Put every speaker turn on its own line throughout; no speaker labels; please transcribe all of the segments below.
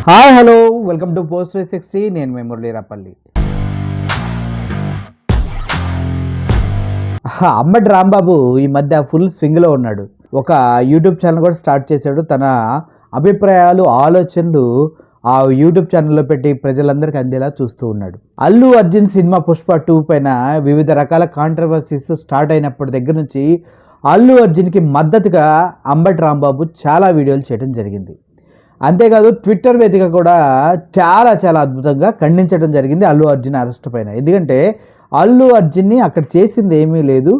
Hi hello welcome to post 360. నేను మీ మురళీరాపల్లి. అంబటి రాంబాబు ఈ మధ్య ఫుల్ స్వింగ్లో ఉన్నాడు. ఒక యూట్యూబ్ ఛానల్ కూడా స్టార్ట్ చేశాడు. తన అభిప్రాయాలు ఆలోచనలు ఆ యూట్యూబ్ ఛానల్లో పెట్టి ప్రజలందరికీ అందేలా చూస్తూ ఉన్నాడు. అల్లు అర్జున్ సినిమా పుష్ప 2 పైన వివిధ రకాల కాంట్రవర్సీస్ స్టార్ట్ అయినప్పటి దగ్గర నుంచి అల్లు అర్జున్కి మద్దతుగా అంబటి రాంబాబు చాలా వీడియోలు చేయడం జరిగింది. అంతేకాదు ట్విట్టర్ వేదిక కూడా చాలా చాలా అద్భుతంగా ఖండించడం జరిగింది అల్లు అర్జున్ అరెస్ట్ పైన. ఎందుకంటే అల్లు అర్జున్ని అక్కడ చేసింది ఏమీ లేదు,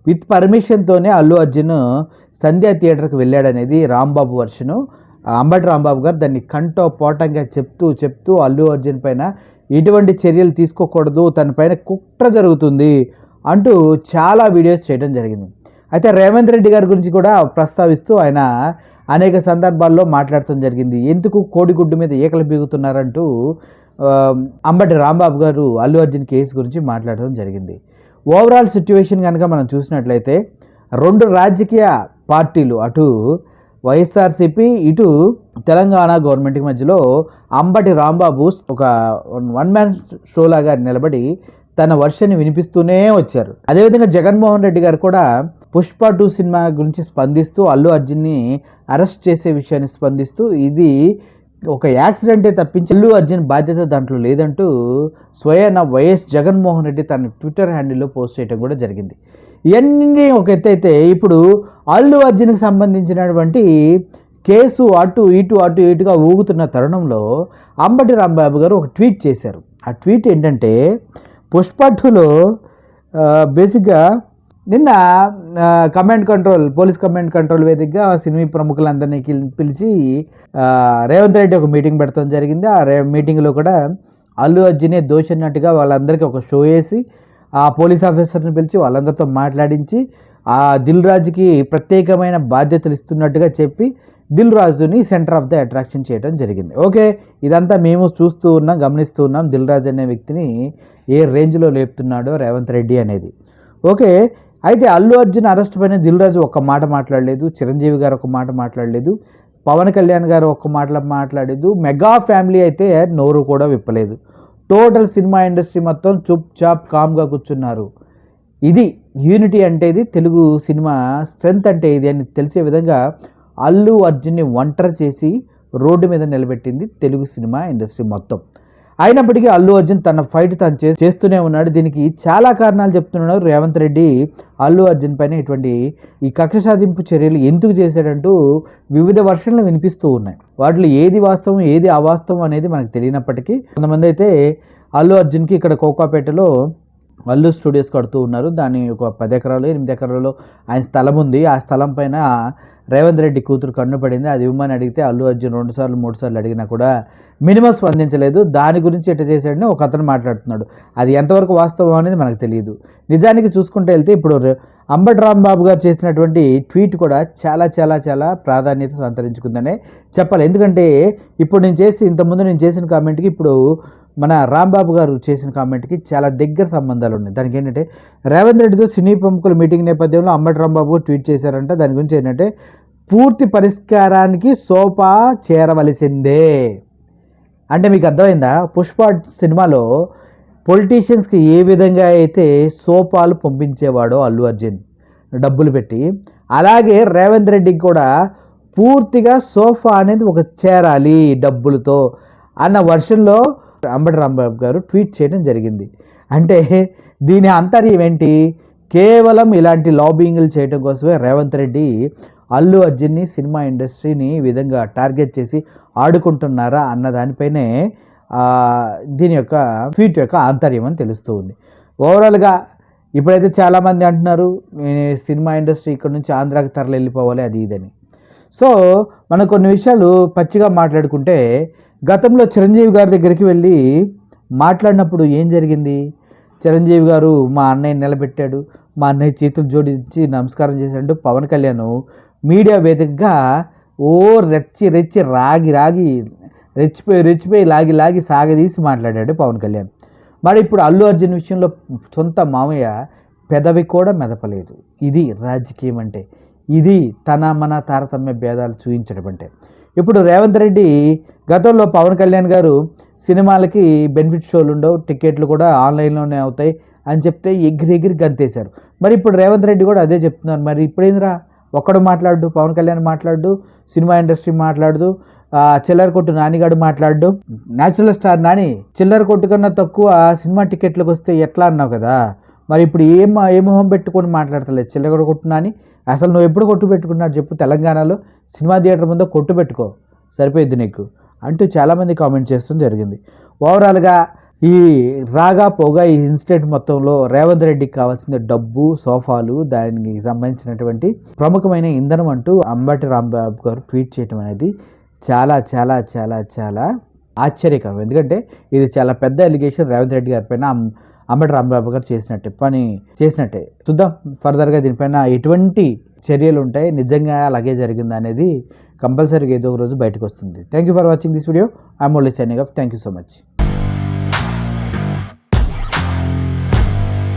విత్ పర్మిషన్తోనే అల్లు అర్జున్ సంధ్యా థియేటర్కి వెళ్ళాడనేది రాంబాబు వర్షను. అంబటి రాంబాబు గారు దాన్ని కంటో పోటంగా చెప్తూ అల్లు అర్జున్ పైన ఎటువంటి చర్యలు తీసుకోకూడదు, తన పైన కుట్ర జరుగుతుంది అంటూ చాలా వీడియోస్ చేయడం జరిగింది. అయితే రేవంత్ రెడ్డి గారి గురించి కూడా ప్రస్తావిస్తూ ఆయన అనేక సందర్భాల్లో మాట్లాడటం జరిగింది. ఎందుకు కోడిగుడ్డు మీద ఏకలు బీగుతున్నారంటూ అంబటి రాంబాబు గారు అల్లు అర్జున్ కేసు గురించి మాట్లాడటం జరిగింది. ఓవరాల్ సిచ్యువేషన్ కనుక మనం చూసినట్లయితే రెండు రాజకీయ పార్టీలు, అటు వైఎస్ఆర్సీపీ ఇటు తెలంగాణ గవర్నమెంట్కి మధ్యలో అంబటి రాంబాబు ఒక వన్ మ్యాన్ షో లాగా నిలబడి తన వర్షన్ని వినిపిస్తూనే వచ్చారు. అదేవిధంగా జగన్మోహన్ రెడ్డి గారు కూడా పుష్ప 2 సినిమా గురించి స్పందిస్తూ అల్లు అర్జున్ని అరెస్ట్ చేసే విషయాన్ని స్పందిస్తూ ఇది ఒక యాక్సిడెంటే తప్పించి అల్లు అర్జున్ బాధ్యత దాంట్లో లేదంటూ స్వయాన వైఎస్ జగన్మోహన్ రెడ్డి తన ట్విట్టర్ హ్యాండిల్లో పోస్ట్ చేయడం కూడా జరిగింది. ఇవన్నీ ఒక ఎత్తైతే ఇప్పుడు అల్లు అర్జున్కి సంబంధించినటువంటి కేసు అటు ఇటుగా ఊగుతున్న తరుణంలో అంబటి రాంబాబు గారు ఒక ట్వీట్ చేశారు. ఆ ట్వీట్ ఏంటంటే, పుష్ప 2లో బేసిక్గా నిన్న పోలీస్ కమాండ్ కంట్రోల్ వేదికగా సినిమా ప్రముఖులందరినీ పిలిచి రేవంత్ రెడ్డి ఒక మీటింగ్ పెడతాం జరిగింది. ఆ మీటింగ్లో కూడా అల్లు అర్జునే దోషన్నట్టుగా వాళ్ళందరికీ ఒక షో వేసి ఆ పోలీస్ ఆఫీసర్ని పిలిచి వాళ్ళందరితో మాట్లాడించి ఆ దిల్ రాజుకి ప్రత్యేకమైన బాధ్యతలు ఇస్తున్నట్టుగా చెప్పి దిల్ రాజుని సెంటర్ ఆఫ్ ద అట్రాక్షన్ చేయడం జరిగింది. ఓకే, ఇదంతా మేము చూస్తూ ఉన్నాం, గమనిస్తూ ఉన్నాం దిల్ రాజు అనే వ్యక్తిని ఏ రేంజ్లో లేపుతున్నాడో రేవంత్ రెడ్డి అనేది. ఓకే, అయితే అల్లు అర్జున్ అరెస్ట్ పైన దిల్ రాజు ఒక్క మాట మాట్లాడలేదు, చిరంజీవి గారు ఒక మాట మాట్లాడలేదు, పవన్ కళ్యాణ్ గారు ఒక్క మాట మాట్లాడలేదు, మెగా ఫ్యామిలీ అయితే నోరు కూడా విప్పలేదు. టోటల్ సినిమా ఇండస్ట్రీ మొత్తం చుప్ చాప్ కామ్గా కూర్చున్నారు. ఇది యూనిటీ అంటే ఇది, తెలుగు సినిమా స్ట్రెంగ్త్ అంటే ఇది అని తెలిసే విధంగా అల్లు అర్జున్ని ఒంటరి చేసి రోడ్డు మీద నిలబెట్టింది తెలుగు సినిమా ఇండస్ట్రీ మొత్తం. అయినప్పటికీ అల్లు అర్జున్ తన ఫైట్ తను చేస్తూనే ఉన్నాడు. దీనికి చాలా కారణాలు చెప్తున్నాడు రేవంత్ రెడ్డి. అల్లు అర్జున్ పైన ఇటువంటి ఈ కక్ష సాధింపు చర్యలు ఎందుకు చేశాడంటూ వివిధ వర్షన్లు వినిపిస్తూ ఉన్నాయి. వాటిలో ఏది వాస్తవం ఏది అవాస్తవం అనేది మనకు తెలియనప్పటికీ కొంతమంది అయితే అల్లు అర్జున్కి ఇక్కడ కోకాపేటలో అల్లు స్టూడియోస్ కడుతూ ఉన్నారు. దాని ఒక 10 ఎకరాలు 8 ఎకరాలలో ఆయన స్థలం ఉంది. ఆ స్థలం పైన రేవంత్ రెడ్డి కూతురు కన్నుపడింది. అది ఇవ్వమని అడిగితే అల్లు అర్జున్ 2 సార్లు 3 సార్లు అడిగినా కూడా మినిమం స్పందించలేదు. దాని గురించి ఎట్లా చేశాడని ఒక అతను మాట్లాడుతున్నాడు. అది ఎంతవరకు వాస్తవం అనేది మనకు తెలియదు. నిజానికి చూసుకుంటే వెళ్తే ఇప్పుడు అంబటి రాంబాబు గారు చేసినటువంటి ట్వీట్ కూడా చాలా చాలా చాలా ప్రాధాన్యత సంతరించుకుందనే చెప్పాలి. ఎందుకంటే ఇప్పుడు ఇంతకుముందు నేను చేసిన కామెంట్కి ఇప్పుడు మన రాంబాబు గారు చేసిన కామెంట్కి చాలా దగ్గర సంబంధాలు ఉన్నాయి. దానికి ఏంటంటే రేవంత్ రెడ్డితో సినీ ప్రముఖుల మీటింగ్ నేపథ్యంలో అంబటి రాంబాబు ట్వీట్ చేశారంట. దాని గురించి ఏంటంటే పూర్తి పరిష్కారానికి సోపా చేరవలసిందే అంటే మీకు అర్థమైందా? పుష్ప సినిమాలో పొలిటీషియన్స్కి ఏ విధంగా అయితే సోపాలు పంపించేవాడో అల్లు అర్జున్ డబ్బులు పెట్టి, అలాగే రేవంత్ రెడ్డికి కూడా పూర్తిగా సోఫా అనేది ఒక చేరాలి డబ్బులతో అన్న వర్షన్లో అంబటి రాంబాబు గారు ట్వీట్ చేయడం జరిగింది. అంటే దీని అంతర్యం ఏంటి? కేవలం ఇలాంటి లాబింగ్లు చేయడం కోసమే రేవంత్ రెడ్డి అల్లు అర్జున్ని సినిమా ఇండస్ట్రీని ఈ విధంగా టార్గెట్ చేసి ఆడుకుంటున్నారా అన్న దానిపైనే దీని యొక్క ట్వీట్ యొక్క ఆంతర్యం అని తెలుస్తూ ఉంది. ఓవరాల్గా ఇప్పుడైతే చాలామంది అంటున్నారు సినిమా ఇండస్ట్రీ ఇక్కడ నుంచి ఆంధ్రాకి తరలి వెళ్ళిపోవాలి అది ఇదని. సో మనం కొన్ని విషయాలు పచ్చిగా మాట్లాడుకుంటే, గతంలో చిరంజీవి గారి దగ్గరికి వెళ్ళి మాట్లాడినప్పుడు ఏం జరిగింది? చిరంజీవి గారు మా అన్నయ్య నిలబెట్టాడు, మా అన్నయ్య చేతులు జోడించి నమస్కారం చేశాడు. పవన్ కళ్యాణ్ మీడియా వేదికగా రెచ్చిపోయి లాగి సాగదీసి మాట్లాడాడు పవన్ కళ్యాణ్. మరి ఇప్పుడు అల్లు అర్జున్ విషయంలో సొంత మామయ్య పెదవి కూడా మెదపలేదు. ఇది రాజకీయం అంటే, ఇది మన తారతమ్య భేదాలు చూపించడం అంటే. ఇప్పుడు రేవంత్ రెడ్డి గతంలో పవన్ కళ్యాణ్ గారు సినిమాలకి బెనిఫిట్ షోలు ఉండవు, టికెట్లు కూడా ఆన్లైన్లోనే అవుతాయి అని చెప్తే ఎగిరి గంతేశారు. మరి ఇప్పుడు రేవంత్ రెడ్డి కూడా అదే చెప్తున్నారు. మరి ఇప్పుడేందిరా ఒక్కడు మాట్లాడు, పవన్ కళ్యాణ్ మాట్లాడు, సినిమా ఇండస్ట్రీ మాట్లాడదు, చిల్లర కొట్టు నానిగాడు మాట్లాడు. న్యాచురల్ స్టార్ నాని చిల్లర కొట్టు కన్నా తక్కువ సినిమా టికెట్లకు వస్తే ఎట్లా అన్నావు కదా, మరి ఇప్పుడు ఏ మొహం పెట్టుకొని మాట్లాడతలేదు చిల్లర కొట్టు నాని. అసలు నువ్వు ఎప్పుడు కొట్టు పెట్టుకున్నాడు చెప్పు? తెలంగాణలో సినిమా థియేటర్ ముందు కొట్టు పెట్టుకో, సరిపోయింది నీకు అంటూ చాలామంది కామెంట్ చేస్తూ జరిగింది. ఓవరాల్గా ఈ రాగా పోగా ఈ ఇన్సిడెంట్ మొత్తంలో రేవంత్ రెడ్డికి కావాల్సిన డబ్బు, సోఫాలు, దానికి సంబంధించినటువంటి ప్రముఖమైన ఇంధనం అంటూ అంబటి రాంబాబు గారు ట్వీట్ చేయడం అనేది చాలా చాలా చాలా చాలా ఆశ్చర్యకరం. ఎందుకంటే ఇది చాలా పెద్ద ఎలిగేషన్ రేవంత్ రెడ్డి గారి పైన అంబటి రాంబాబు గారు చేసినట్టే. చూద్దాం ఫర్దర్గా దీనిపైన ఎటువంటి చర్యలు ఉంటాయి, నిజంగా అలాగే జరిగిందా అనేది కంపల్సరీగా ఏదో ఒక రోజు బయటకు వస్తుంది. Thank you for watching this video. I'm only signing off. Thank you so much.